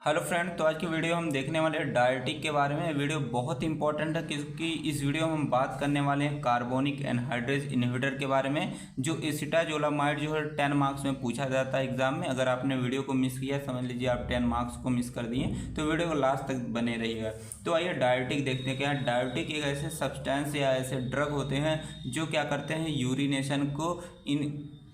Hello friend, तो आज की वीडियो हम देखने वाले हैं डायरेटिक के बारे में। वीडियो बहुत इंपॉर्टेंट है क्योंकि इस वीडियो में हम बात करने वाले हैं कार्बोनिक एनहाइड्रेज इनहिबिटर के बारे में, जो एसिटाजोलामाइड जो है 10 मार्क्स में पूछा जाता है एग्जाम में। अगर आपने वीडियो को मिस किया, समझ लीजिए आप 10 मार्क्स को मिस कर दिए, तो वीडियो को लास्ट तक बने रहिएगा। तो आइए डायरेटिक देखते हैं। क्या डायरेटिक एक ऐसे सब्सटेंस या ऐसे ड्रग होते हैं जो क्या करते हैं,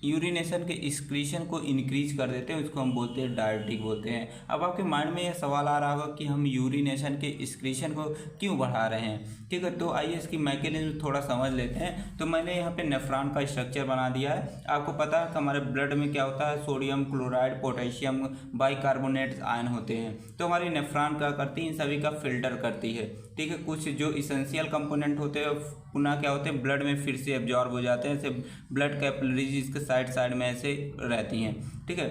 यूरिनेशन के एक्सक्रीशन को इंक्रीज कर देते हैं, उसको हम बोलते हैं डायरेटिक बोलते हैं। अब आपके माइंड में यह सवाल आ रहा होगा कि हम यूरिनेशन के एक्सक्रीशन को क्यों बढ़ा रहे हैं, ठीक है। तो आइए इसकी मैकेनिज्म थोड़ा समझ लेते हैं। तो मैंने यहाँ पे नेफ्रॉन का स्ट्रक्चर बना दिया है। आपको पता है कि हमारे ब्लड में क्या होता है, sodium chloride, potassium bicarbonate ion होते हैं। तो हमारी नेफ्रॉन क्या करती है, इन सभी का फिल्टर करती है, ठीक है। कुछ जो इसेंशियल कंपोनेंट होते हैं पुनः क्या होते हैं, ब्लड में फिर से एब्जॉर्ब हो जाते हैं। जैसे ब्लड कैपिलरीज इसके साइड में ऐसे रहती हैं, ठीक है।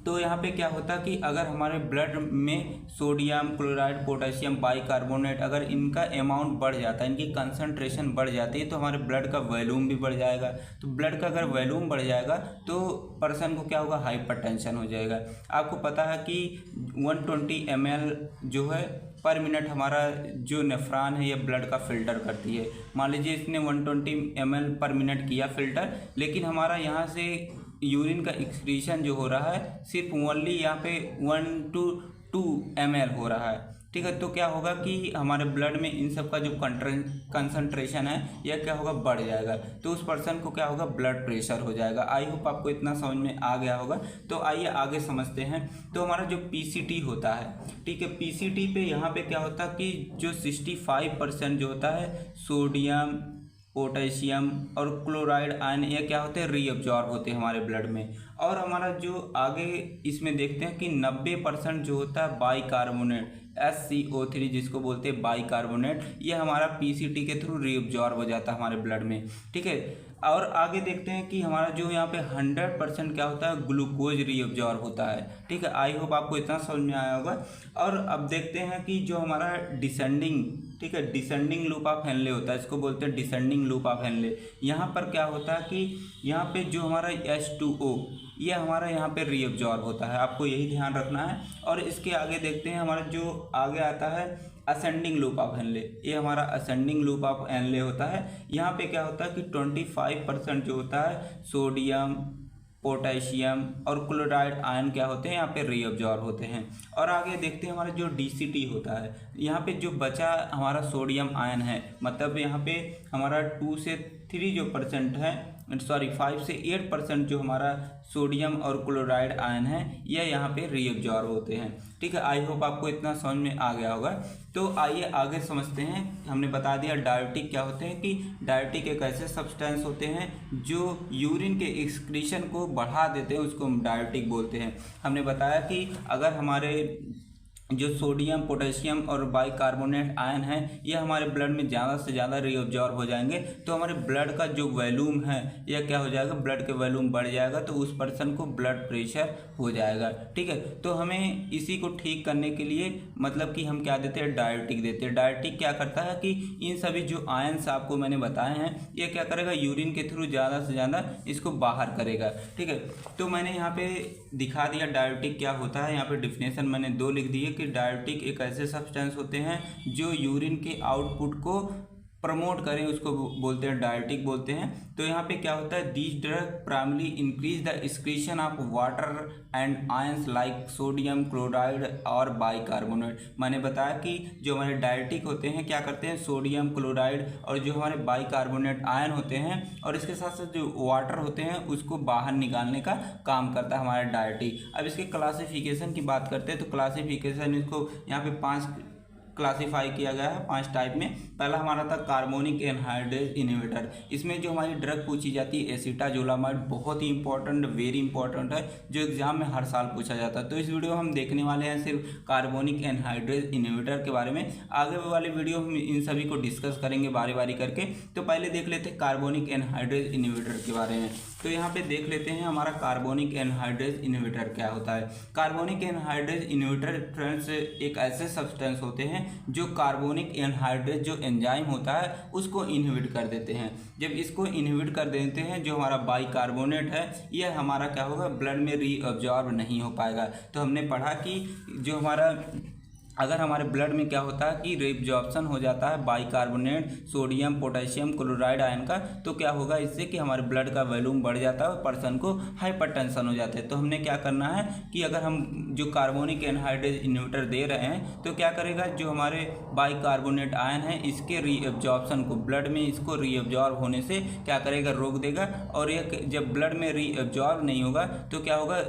तो यहाँ पे क्या होता है कि अगर हमारे ब्लड में सोडियम क्लोराइड, पोटेशियम बाइकार्बोनेट, अगर इनका अमाउंट बढ़ जाता है, इनकी कंसंट्रेशन बढ़ जाती है, तो हमारे ब्लड का वॉल्यूम भी बढ़ जाएगा। तो ब्लड का अगर वॉल्यूम बढ़ जाएगा तो पर्सन को क्या होगा, हाइपरटेंशन हो जाएगा। आपको पता है कि 120 ml जो है पर मिनट हमारा जो नेफ्रॉन है ये ब्लड का फिल्टर करती है। मान लीजिए इसने 120 ml पर मिनट किया फिल्टर, लेकिन हमारा यहाँ से यूरिन का एक्सक्रीशन जो हो रहा है सिर्फ ओनली यहाँ पे 1 to 2 ml हो रहा है, ठीक है। तो क्या होगा कि हमारे ब्लड में इन सब का जो कंसंट्रेशन है यह क्या होगा, बढ़ जाएगा। तो उस पर्सन को क्या होगा, ब्लड प्रेशर हो जाएगा। आई होप आपको इतना समझ में आ गया होगा। तो आइए आगे समझते हैं। तो हमारा जो पीसीटी होता है, ठीक है, पीसीटी पे यहाँ पे क्या होता है कि जो 65% जो होता है सोडियम, पोटेशियम और क्लोराइड आयन, ये क्या होते हैं, रीअब्जॉर्ब होते हैं हमारे ब्लड में। और हमारा जो आगे इसमें देखते हैं कि 90% जो होता है बाइकार्बोनेट, SCO3 जिसको बोलते हैं बाइकार्बोनेट, ये हमारा पीसीटी के थ्रू रीअब्जॉर्ब हो जाता है हमारे ब्लड में, ठीक है। और आगे देखते हैं कि हमारा जो यहाँ पे 100% क्या होता है, ग्लूकोज रीअब्जॉर्ब होता है, ठीक है। आई होप आपको इतना समझ में आया होगा। और अब देखते हैं कि जो हमारा डिसेंडिंग, ठीक है, डिसेंडिंग लूप ऑफ हेनले होता है, इसको बोलते हैं डिसेंडिंग लूप ऑफ हेनले। यहाँ पर क्या होता है कि यहाँ पे जो हमारा H2O ये हमारा यहाँ पे रीअब्जॉर्ब होता है, आपको यही ध्यान रखना है। और इसके आगे देखते हैं हमारा जो आगे आता है असेंडिंग लूप ऑफ हेनले, ये हमारा असेंडिंग लूप ऑफ हेनले होता है। यहाँ पे क्या होता है कि 25% जो होता है सोडियम, पोटेशियम और क्लोराइड आयन क्या होते हैं, यहाँ पे रीअब्जॉर्ब होते हैं। और आगे देखते हैं हमारा जो डीसीटी होता है, यहाँ पे जो बचा हमारा सोडियम आयन है, मतलब यहाँ पे हमारा 2 से 3 जो परसेंट है, 5 से 8% जो हमारा सोडियम और क्लोराइड आयन है यह यहाँ पे रीअब्जॉर्ब होते हैं, ठीक है। आई होप आपको इतना समझ में आ गया होगा। तो आइए आगे समझते हैं। हमने बता दिया डायरेटिक क्या होते हैं, कि डायरेटिक एक ऐसे सब्सटेंस होते हैं जो यूरिन के एक्सक्रीशन को बढ़ा देते हैं, उसको हम डायरेटिक बोलते हैं। हमने बताया कि अगर हमारे जो सोडियम, पोटेशियम और बाइकार्बोनेट आयन है ये हमारे ब्लड में ज़्यादा से ज़्यादा रीअब्जॉर्ब हो जाएंगे, तो हमारे ब्लड का जो वॉल्यूम है यह क्या हो जाएगा, ब्लड के वॉल्यूम बढ़ जाएगा, तो उस पर्सन को ब्लड प्रेशर हो जाएगा, ठीक है। तो हमें इसी को ठीक करने के लिए मतलब कि हम क्या देते हैं, डायरेटिक देते हैं। डायरेटिक क्या करता है कि इन सभी जो आयन्स आपको मैंने बताए हैं ये क्या करेगा, यूरिन के थ्रू ज़्यादा से ज़्यादा इसको बाहर करेगा, ठीक है। तो मैंने यहाँ पे दिखा दिया डायरेटिक क्या होता है। यहाँ पे डिफिनेशन मैंने 2 लिख दिए कि डायरेटिक एक ऐसे सब्सटेंस होते हैं जो यूरिन के आउटपुट को प्रमोट करें, उसको बोलते हैं डायरेटिक बोलते हैं। तो यहाँ पे क्या होता है, these drug primary increase the excretion of water and ions like sodium, chloride और बाइकार्बोनेट। मैंने बताया कि जो हमारे डायरेटिक होते हैं क्या करते हैं, सोडियम, क्लोराइड और जो हमारे बाइकार्बोनेट आयन होते हैं और इसके साथ साथ जो वाटर होते हैं उसको बाहर निकालने का काम करता है हमारा डायरेटिक। अब इसके क्लासिफिकेशन की बात करते हैं। तो क्लासिफिकेशन इसको यहाँ पे 5 क्लासीफाई किया गया है 5 टाइप में। पहला हमारा था कार्बोनिक एनहाइड्रेज इनहिबिटर। इसमें जो हमारी ड्रग पूछी जाती है एसिटाजोलामाइड, बहुत ही इंपॉर्टेंट, वेरी इंपॉर्टेंट है, जो एग्जाम में हर साल पूछा जाता है। तो इस वीडियो हम देखने वाले हैं सिर्फ कार्बोनिक एनहाइड्रेज इनहिबिटर के बारे में। आगे वाली वीडियो हम इन सभी को डिस्कस करेंगे बारी बारी करके। तो पहले देख लेते हैं कार्बोनिक एनहाइड्रेज इनहिबिटर के बारे में। तो यहाँ पे देख लेते हैं हमारा कार्बोनिक एनहाइड्रेज इनहिबिटर क्या होता है। कार्बोनिक एनहाइड्रेज इनहिबिटर फ्रेंड्स एक ऐसे सब्सटेंस होते हैं जो कार्बोनिक एनहाइड्रेज जो एंजाइम होता है उसको इनहिबिट कर देते हैं। जब इसको इनहिबिट कर देते हैं, जो हमारा बाइकार्बोनेट है यह हमारा क्या होगा, ब्लड में रीअब्जॉर्ब नहीं हो पाएगा। तो हमने पढ़ा कि जो हमारा अगर हमारे ब्लड में क्या होता है कि रीअब्जॉर्प्शन हो जाता है bicarbonate, sodium, potassium chloride ion का, तो क्या होगा इससे कि हमारे ब्लड का वॉल्यूम बढ़ जाता है और पर्सन को हाइपरटेंशन हो जाता है। तो हमने क्या करना है कि अगर हम जो कार्बोनिक एनहाइड्रेज इनहिबिटर दे रहे हैं तो क्या करेगा, जो हमारे बाइकार्बोनेट आयन है इसके रीअब्जॉर्प्शन को, ब्लड में इसको रीअब्जॉर्ब होने से क्या करेगा, रोक देगा। और ये जब ब्लड में रीअब्जॉर्ब नहीं होगा तो क्या होगा,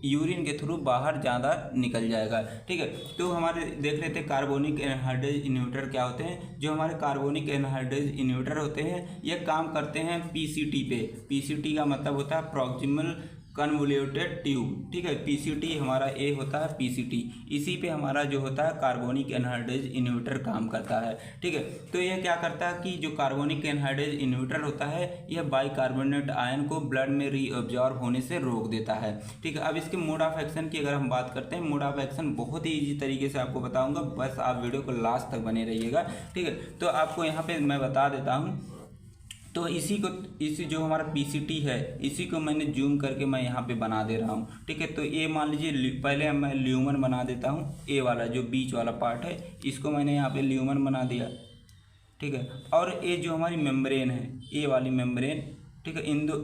यूरिन के थ्रू बाहर ज़्यादा निकल जाएगा। ठीक है, तो हमारे देख लेते हैं कार्बोनिक एनहाइड्रेज इनहिबिटर क्या होते हैं। जो हमारे कार्बोनिक एनहाइड्रेज इनहिबिटर होते हैं ये काम करते हैं पीसीटी पे। पीसीटी का मतलब होता है प्रॉक्सिमल कन्वोल्यूटेड ट्यूब। ठीक है, पीसीटी हमारा ए होता है पीसीटी, इसी पे हमारा जो होता है कार्बोनिक एनहाइड्रेज इनहिबिटर काम करता है। ठीक है, तो यह क्या करता है कि जो कार्बोनिक एनहाइड्रेज इनहिबिटर होता है यह बाइकार्बोनेट आयन को ब्लड में रीअब्जॉर्ब होने से रोक देता है। ठीक है, अब इसके मोड ऑफ एक्शन की अगर हम बात करते हैं, मोड ऑफ एक्शन बहुत ही ईजी तरीके से आपको बताऊंगा, बस आप वीडियो को लास्ट तक बने रहिएगा। ठीक है, तो आपको यहाँ पे मैं बता देता हूँ। तो इसी जो हमारा पीसीटी है इसी को मैंने जूम करके मैं यहाँ पे बना दे रहा हूँ। ठीक है, तो ये मान लीजिए पहले मैं ल्यूमन बना देता हूँ, ए वाला जो बीच वाला पार्ट है इसको मैंने यहाँ पे ल्यूमन बना दिया। ठीक है, और ये जो हमारी मेम्ब्रेन है, ए वाली मेम्ब्रेन, ठीक है,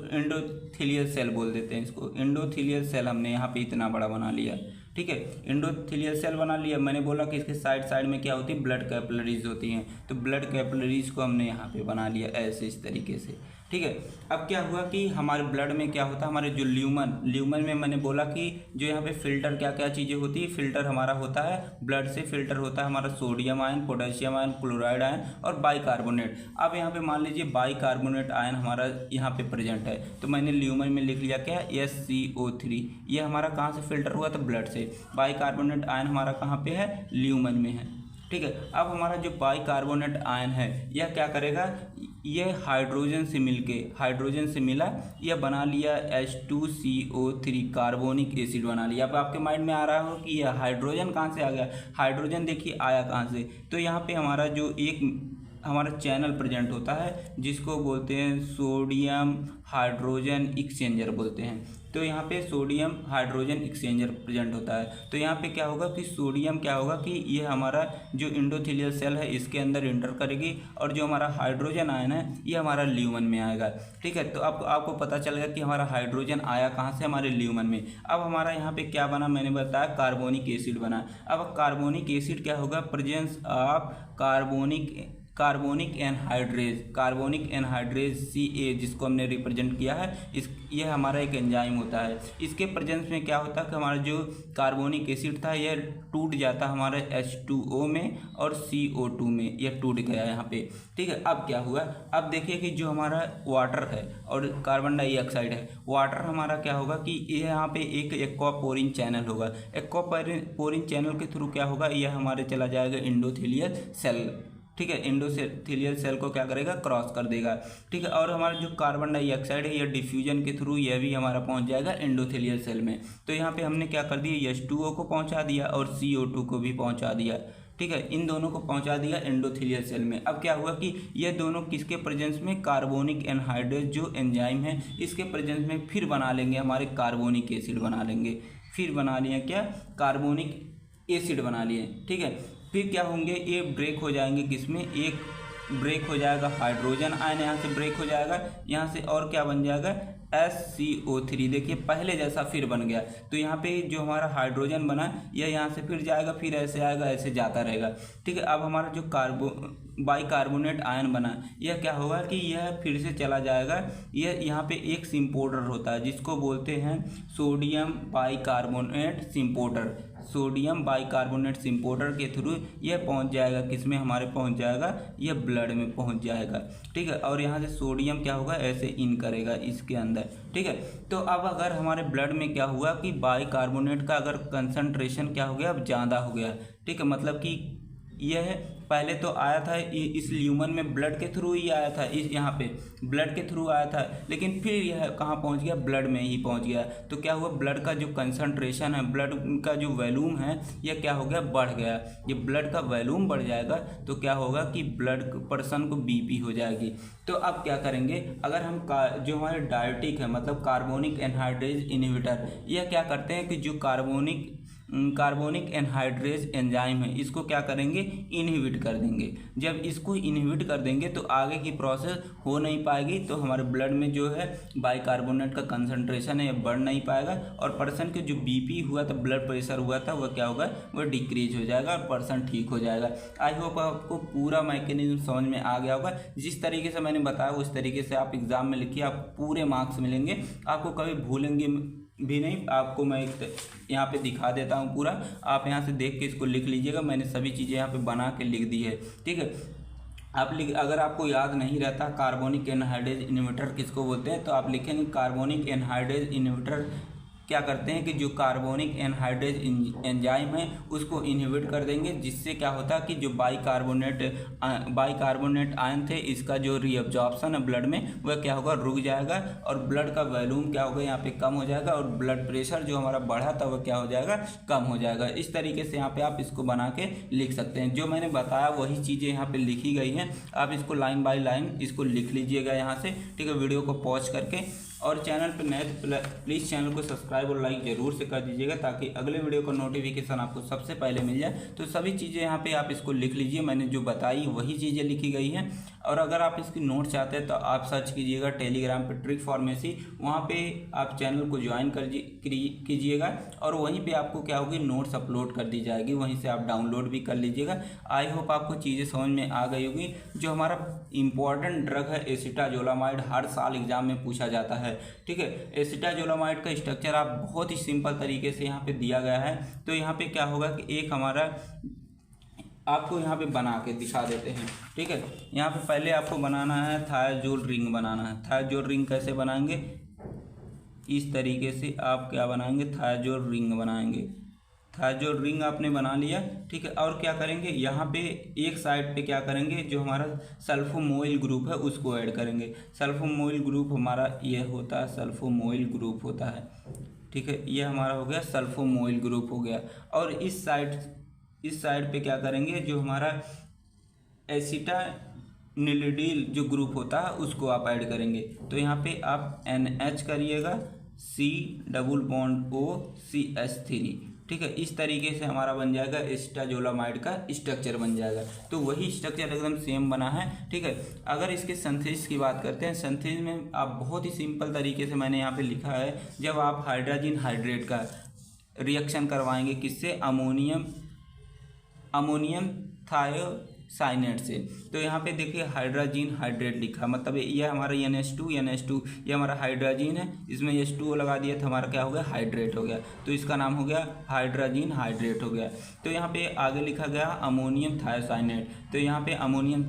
एंडोथेलियल सेल बोल देते हैं इसको, एंडोथेलियल सेल हमने यहाँ पे इतना बड़ा बना लिया। ठीक है, एंडोथेलियल सेल बना लिया। मैंने बोला कि इसके साइड साइड में क्या होती है, ब्लड कैपिलरीज होती हैं, तो ब्लड कैपिलरीज को हमने यहाँ पे बना लिया ऐसे इस तरीके से। ठीक है, अब क्या हुआ कि हमारे ब्लड में क्या होता है, हमारे जो ल्यूमन में मैंने बोला कि जो यहाँ पे फिल्टर क्या क्या चीज़ें होती है, फिल्टर हमारा होता है ब्लड से फिल्टर होता है हमारा sodium ion, potassium ion, chloride ion और बाइकार्बोनेट। अब यहाँ पे मान लीजिए बाइकार्बोनेट आयन हमारा यहाँ पे प्रेजेंट है, तो मैंने ल्यूमन में लिख लिया क्या, SCO3। ये हमारा कहाँ से फिल्टर हुआ, तो ब्लड से। बाइकार्बोनेट आयन हमारा कहाँ पे है, ल्यूमन में है। ठीक है, अब हमारा जो बाइकार्बोनेट आयन है यह क्या करेगा, ये हाइड्रोजन से मिला, यह बना लिया H2CO3 कार्बोनिक एसिड बना लिया। अब आपके माइंड में आ रहा हो कि यह हाइड्रोजन कहाँ से आ गया, हाइड्रोजन देखिए आया कहाँ से, तो यहाँ पे हमारा जो एक हमारा चैनल प्रेजेंट होता है जिसको बोलते हैं सोडियम हाइड्रोजन एक्सचेंजर बोलते हैं। तो यहाँ पे सोडियम हाइड्रोजन एक्सचेंजर प्रेजेंट होता है। तो यहाँ पे क्या होगा कि सोडियम क्या होगा कि ये हमारा जो एंडोथेलियल सेल है इसके अंदर इंटर करेगी, और जो हमारा हाइड्रोजन आयन है ये हमारा ल्यूमन में आएगा। ठीक है, तो अब आपको पता चलेगा कि हमारा हाइड्रोजन आया कहाँ से, हमारे ल्यूमन में। अब हमारा यहाँ पे क्या बना, मैंने बताया कार्बोनिक एसिड बना। अब कार्बोनिक एसिड क्या होगा, presence of carbonic anhydrase Ca जिसको हमने रिप्रेजेंट किया है, ये हमारा एक एंजाइम होता है। इसके प्रेजेंस में क्या होता है कि हमारा जो कार्बोनिक एसिड था यह टूट जाता है हमारे H2O में और CO2 में, यह टूट गया यहाँ पे। ठीक है, अब क्या हुआ, अब देखिए कि जो हमारा वाटर है और कार्बन डाइऑक्साइड है, वाटर हमारा क्या होगा कि ये यहाँ पे एक एक्वापोरिन चैनल होगा। एक्वापोरिन चैनल के थ्रू क्या होगा, यह हमारे चला जाएगा एंडोथेलियल सेल। ठीक है, एंडोथेलियल सेल को क्या करेगा, क्रॉस कर देगा। ठीक है, और हमारा जो कार्बन डाइऑक्साइड है यह डिफ्यूजन के थ्रू यह भी हमारा पहुंच जाएगा एंडोथेलियल सेल में। तो यहाँ पे हमने क्या कर दिया, H2O को पहुंचा दिया और CO2 को भी पहुंचा दिया। ठीक है, इन दोनों को पहुंचा दिया एंडोथेलियल सेल में। अब क्या हुआ कि ये दोनों किसके प्रेजेंस में, कार्बोनिक एनहाइड्रेज जो एंजाइम है इसके प्रेजेंस में फिर बना लेंगे हमारे कार्बोनिक एसिड बना लेंगे। फिर बना लिया क्या, कार्बोनिक एसिड बना लिए। ठीक है, फिर क्या होंगे, ये ब्रेक हो जाएंगे किसमें, एक ब्रेक हो जाएगा हाइड्रोजन आयन, यहाँ से ब्रेक हो जाएगा, यहाँ से और क्या बन जाएगा, SCO3। देखिए पहले जैसा फिर बन गया। तो यहाँ पे जो हमारा हाइड्रोजन बना यह यहाँ से फिर जाएगा, फिर ऐसे आएगा, ऐसे जाता रहेगा। ठीक है, अब हमारा जो बाइकार्बोनेट आयन बना यह क्या होगा कि यह फिर से चला जाएगा, यह यहाँ पे एक सिम्पोर्टर होता है जिसको बोलते हैं सोडियम बाइकार्बोनेट सिम्पोर्टर के थ्रू यह पहुँच जाएगा किसमें, हमारे पहुँच जाएगा, यह ब्लड में पहुँच जाएगा। ठीक है, और यहाँ से सोडियम क्या होगा, ऐसे इन करेगा इसके अंदर। ठीक है, तो अब अगर हमारे ब्लड में क्या हुआ कि बाइकार्बोनेट का अगर कंसंट्रेशन क्या हो गया, अब ज़्यादा हो गया। ठीक है, मतलब कि यह पहले तो आया था इस ल्यूमन में ब्लड के थ्रू ही आया था, इस यहाँ पे ब्लड के थ्रू आया था, लेकिन फिर यह कहाँ पहुँच गया, ब्लड में ही पहुँच गया। तो क्या हुआ, ब्लड का जो कंसंट्रेशन है, ब्लड का जो वॉल्यूम है, यह क्या हो गया, बढ़ गया। ये ब्लड का वॉल्यूम बढ़ जाएगा तो क्या होगा कि ब्लड पर्सन को बीपी हो जाएगी। तो अब क्या करेंगे, अगर हम जो हमारे डायरेटिक है मतलब कार्बोनिक एनहाइड्रेज इनहिबिटर, यह क्या करते हैं कि जो कार्बोनिक एनहाइड्रेज एंजाइम है इसको क्या करेंगे, इनहिबिट कर देंगे। जब इसको इनहिबिट कर देंगे तो आगे की प्रोसेस हो नहीं पाएगी, तो हमारे ब्लड में जो है बाइकार्बोनेट का कंसंट्रेशन है ये बढ़ नहीं पाएगा, और पर्सन के जो बीपी हुआ था, ब्लड प्रेशर हुआ था, वह क्या होगा, वह डिक्रीज हो जाएगा और पर्सन ठीक हो जाएगा। आई होप आपको पूरा मैकेनिज्म समझ में आ गया होगा। जिस तरीके से मैंने बताया उस तरीके से आप एग्जाम में लिखिए, आप पूरे मार्क्स मिलेंगे, आपको कभी भूलेंगे भी नहीं। आपको मैं यहाँ पे दिखा देता हूँ पूरा, आप यहाँ से देख के इसको लिख लीजिएगा। मैंने सभी चीज़ें यहाँ पे बना के लिख दी है, ठीक है। आप अगर आपको याद नहीं रहता कार्बोनिक एनहाइड्रेज इनहिबिटर किसको बोलते हैं, तो आप लिखेंगे कार्बोनिक एनहाइड्रेज इनहिबिटर क्या करते हैं कि जो कार्बोनिक एनहाइड्रेज एंजाइम है उसको इनहिबिट कर देंगे, जिससे क्या होता है कि जो बाइकार्बोनेट आयन थे इसका जो रीअब्जॉर्प्शन है ब्लड में वह क्या होगा, रुक जाएगा, और ब्लड का वॉल्यूम क्या होगा, यहाँ पे कम हो जाएगा, और ब्लड प्रेशर जो हमारा बढ़ा था वह क्या हो जाएगा, कम हो जाएगा। इस तरीके से यहाँ पे आप इसको बना के लिख सकते हैं। जो मैंने बताया वही चीज़ें यहाँ पे लिखी गई हैं, आप इसको लाइन बाय लाइन इसको लिख लीजिएगा यहाँ से, ठीक है। वीडियो को पॉज करके, और चैनल पर नए तो प्लीज़ चैनल को सब्सक्राइब और लाइक ज़रूर से कर दीजिएगा, ताकि अगले वीडियो का नोटिफिकेशन आपको सबसे पहले मिल जाए। तो सभी चीज़ें यहाँ पे आप इसको लिख लीजिए, मैंने जो बताई वही चीज़ें लिखी गई हैं। और अगर आप इसकी नोट चाहते हैं तो आप सर्च कीजिएगा टेलीग्राम पे ट्रिक फार्मेसी, वहाँ पे आप चैनल को ज्वाइन कीजिएगा, और वहीं पे आपको क्या होगी, नोट्स अपलोड कर दी जाएगी, वहीं से आप डाउनलोड भी कर लीजिएगा। आई होप आपको चीज़ें समझ में आ गई होगी। जो हमारा इंपॉर्टेंट ड्रग है एसिटाजोलामाइड, हर साल एग्जाम में पूछा जाता है, ठीक है। एसिटाजोलामाइड का स्ट्रक्चर आप बहुत ही सिंपल तरीके से यहाँ पे दिया गया है। तो यहाँ पे क्या होगा कि एक हमारा आपको यहाँ पे बना के दिखा देते हैं, ठीक है। यहाँ पे पहले आपको बनाना है थायाजोल रिंग बनाना है। थायाजोल रिंग कैसे बनाएंगे, इस तरीके से आप क्या बनाएंगे, थायाजोल रिंग बनाएंगे। थायाजोल रिंग आपने बना लिया, ठीक है। और क्या करेंगे, यहाँ पे एक साइड पे क्या करेंगे, जो हमारा सल्फोमोइल ग्रुप है उसको ऐड करेंगे। सल्फोमोइल ग्रुप हमारा ये होता है, सल्फोमोइल ग्रुप होता है, ठीक है। ये हमारा हो गया सल्फोमोइल ग्रुप हो गया। और इस साइड पे क्या करेंगे, जो हमारा एसिटानिलिडिल जो ग्रुप होता है उसको आप ऐड करेंगे। तो यहाँ पे आप NH करिएगा, C++OₐH3, ठीक है। इस तरीके से हमारा बन जाएगा एसिटाजोलामाइड का स्ट्रक्चर बन जाएगा। तो वही स्ट्रक्चर एकदम सेम बना है, ठीक है। अगर इसके सिंथेसिस की बात करते हैं, सिंथेसिस में आप बहुत ही सिंपल तरीके से मैंने यहाँ पे लिखा है, जब आप हाइड्रोजन हाइड्रेट का रिएक्शन करवाएंगे किससे, अमोनियम थायोसाइनेट से। तो यहाँ पे देखिए हाइड्रोजन हाइड्रेट लिखा, मतलब ये हमारा NH2 ये हमारा हाइड्रोजन है, इसमें H2O लगा दिया तो हमारा क्या हो गया, हाइड्रेट हो गया। तो इसका नाम हो गया हाइड्रोजन हाइड्रेट हो गया। तो यहाँ पे आगे लिखा गया अमोनियम थायोसाइनेट। तो यहाँ पे अमोनियम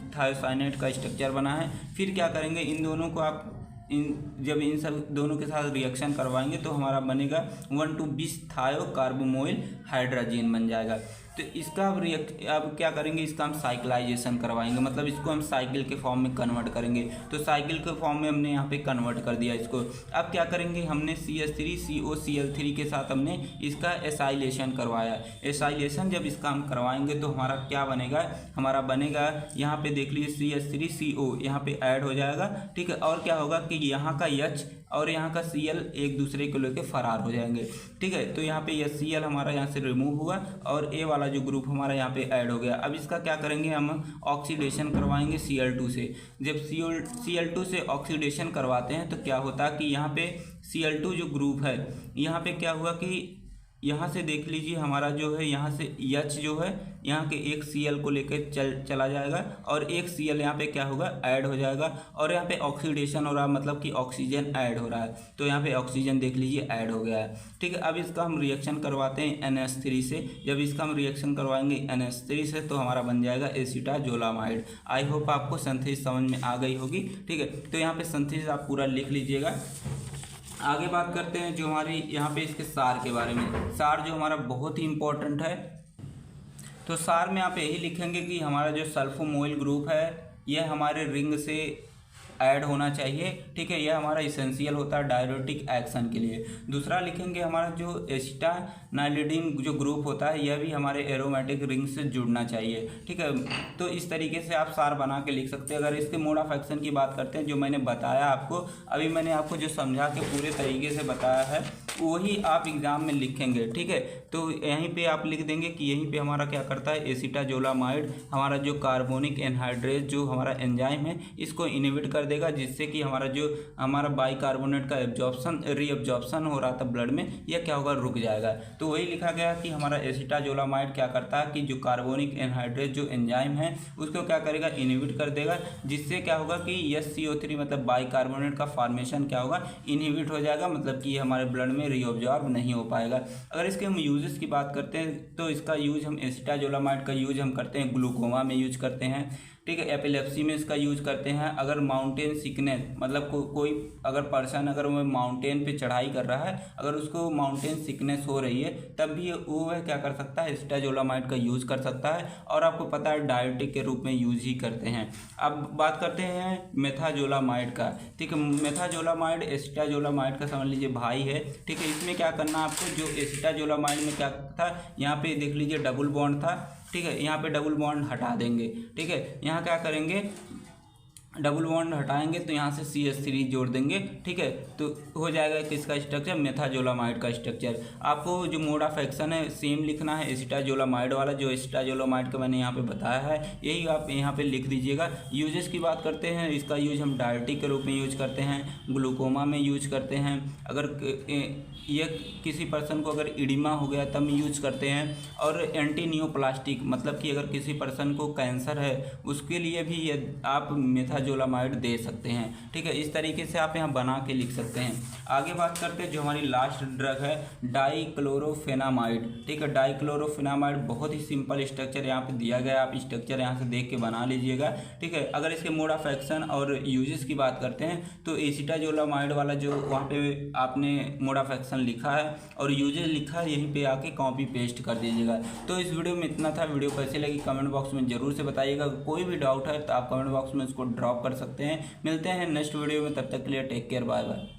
थायोसाइनेट का स्ट्रक्चर बना है। फिर क्या करेंगे, इन दोनों को आप जब इन सब दोनों के साथ रिएक्शन करवाएंगे तो हमारा बनेगा 1,2-bis थायोकार्बोमोइल हाइड्रोजन बन जाएगा। तो इसका अब क्या करेंगे, इसका हम साइक्लाइजेशन करवाएंगे, मतलब इसको हम साइकिल के फॉर्म में कन्वर्ट करेंगे। तो साइकिल के फॉर्म में हमने यहाँ पे कन्वर्ट कर दिया इसको। अब क्या करेंगे, हमने CH3COCl3 के साथ हमने इसका एसाइलेशन करवाया। एसाइलेशन जब इसका हम करवाएंगे तो हमारा क्या बनेगा, हमारा बनेगा यहाँ पे देख लीजिए CH3CO यहाँ पे ऐड हो जाएगा, ठीक है। और क्या होगा कि यहाँ का H और यहाँ का Cl एक दूसरे को लेकर फरार हो जाएंगे, ठीक है। तो यहाँ पे यह Cl हमारा यहाँ से रिमूव हुआ और A वाला जो ग्रुप हमारा यहाँ पे ऐड हो गया। अब इसका क्या करेंगे, हम ऑक्सीडेशन करवाएंगे Cl2 से। जब Cl2 से ऑक्सीडेशन करवाते हैं तो क्या होता है कि यहाँ पे Cl2 जो ग्रुप है, यहाँ पे क्या हुआ कि यहाँ से देख लीजिए हमारा जो है यहाँ से H जो है यहाँ के एक Cl को लेकर चला जाएगा और एक Cl यहाँ पे क्या होगा, ऐड हो जाएगा। और यहाँ पे ऑक्सीडेशन हो रहा है, मतलब कि ऑक्सीजन ऐड हो रहा है। तो यहाँ पे ऑक्सीजन देख लीजिए ऐड हो गया है, ठीक है। अब इसका हम रिएक्शन करवाते हैं NH3 से। जब इसका हम रिएक्शन करवाएंगे NH3 से तो हमारा बन जाएगा एसिटाजोलामाइड। आई होप आपको सिंथेसिस समझ में आ गई होगी, ठीक है। तो यहाँ पे सिंथेसिस आप पूरा लिख लीजिएगा। आगे बात करते हैं जो हमारी यहाँ पे इसके सार के बारे में। सार जो हमारा बहुत ही इम्पोर्टेंट है, तो सार में आप यही लिखेंगे कि हमारा जो सल्फोमोइल ग्रुप है यह हमारे रिंग से ऐड होना चाहिए, ठीक है। यह हमारा इसेंशियल होता है डाययूरेटिक एक्शन के लिए। दूसरा लिखेंगे हमारा जो एसिटानाइलिडिन जो ग्रुप होता है यह भी हमारे एरोमेटिक रिंग से जुड़ना चाहिए, ठीक है। तो इस तरीके से आप सार बना के लिख सकते हैं। अगर इसके मोड ऑफ एक्शन की बात करते हैं, जो मैंने बताया आपको अभी, मैंने आपको जो समझा के पूरे तरीके से बताया है वही आप एग्जाम में लिखेंगे, ठीक है। तो यहीं पे आप लिख देंगे कि यहीं पे हमारा क्या करता है, एसिटाजोलामाइड हमारा जो कार्बोनिक एनहाइड्रेज जो हमारा एंजाइम है इसको इनहिबिट कर देगा, जिससे कि हमारा बाइकार्बोनेट का एब्जॉर्प्शन रीअब्जॉर्प्शन हो रहा था ब्लड में, यह क्या होगा, रुक जाएगा। तो वही लिखा गया कि हमारा एसिटाजोलामाइड क्या करता है कि जो कार्बोनिक एनहाइड्रेज जो एंजाइम है उसको क्या करेगा, इनहिबिट कर देगा, जिससे क्या होगा कि SCO3 मतलब बाइकार्बोनेट का फॉर्मेशन क्या होगा, इनहिबिट हो जाएगा, मतलब कि हमारे ब्लड में रीअब्जॉर्ब नहीं हो पाएगा। अगर इसके हम यूजेस की बात करते हैं तो इसका यूज हम एसिटाजोलामाइड का यूज हम करते हैं ग्लूकोमा में यूज करते हैं, ठीक है। एपिलेप्सी में इसका यूज करते हैं। अगर माउंटेन सिकनेस मतलब कोई अगर पर्सन अगर वो माउंटेन पे चढ़ाई कर रहा है, अगर उसको माउंटेन सिकनेस हो रही है, तब भी वो वह क्या कर सकता है, एसिटाजोलामाइड का यूज कर सकता है। और आपको पता है डायरेटिक के रूप में यूज ही करते हैं। अब बात करते हैं मेथाजोलामाइड का, ठीक है। मेथाजोलामाइड एसिटाजोलामाइड का समझ लीजिए भाई है, ठीक है। इसमें क्या करना आपको, जो एसिटाजोलामाइड में क्या था, यहाँ पे देख लीजिए डबल बॉन्ड था, ठीक है। यहाँ पे डबल बॉन्ड हटा देंगे, ठीक है। यहाँ क्या करेंगे, डबल बॉन्ड हटाएंगे तो यहाँ से CH3 जोड़ देंगे, ठीक है। तो हो जाएगा किसका स्ट्रक्चर, मेथाजोलामाइड का स्ट्रक्चर। आपको जो मोड ऑफ एक्शन है सेम लिखना है एसिटाजोलामाइड वाला, जो एसिटाजोलामाइड का मैंने यहाँ पे बताया है यही आप यहाँ पे लिख दीजिएगा। यूजेस की बात करते हैं, इसका यूज हम डायरेटिक के रूप में यूज करते हैं, ग्लूकोमा में यूज करते हैं। अगर ये किसी पर्सन को अगर इडिमा हो गया तब यूज करते हैं। और एंटी नियोप्लास्टिक मतलब कि अगर किसी पर्सन को कैंसर है उसके लिए भी ये आप मेथाजोलामाइड दे सकते हैं, ठीक है। इस तरीके से आप यहाँ बना के लिख सकते हैं। आगे बात करते हैं जो हमारी लास्ट ड्रग है डाइक्लोरोफेनामाइड, ठीक है। डाइक्लोरोफेनामाइड बहुत ही सिंपल स्ट्रक्चर यहाँ पे दिया गया है, आप स्ट्रक्चर यहाँ से देख के बना लीजिएगा, ठीक है। अगर इसके मोड ऑफ एक्शन और यूजेस की बात करते हैं तो एसिटाजोलामाइड वाला जो वहाँ पे आपने मोड ऑफ एक्शन लिखा है और यूजेस लिखा है यहीं पे आके कॉपी पेस्ट कर दीजिएगा। तो इस वीडियो में इतना था। वीडियो कैसे लगी कमेंट बॉक्स में जरूर से बताइएगा। कोई भी डाउट है तो आप कमेंट बॉक्स में इसको ड्रॉप कर सकते हैं। मिलते हैं नेक्स्ट वीडियो में, तब तक के लिए टेक केयर, बाय बाय।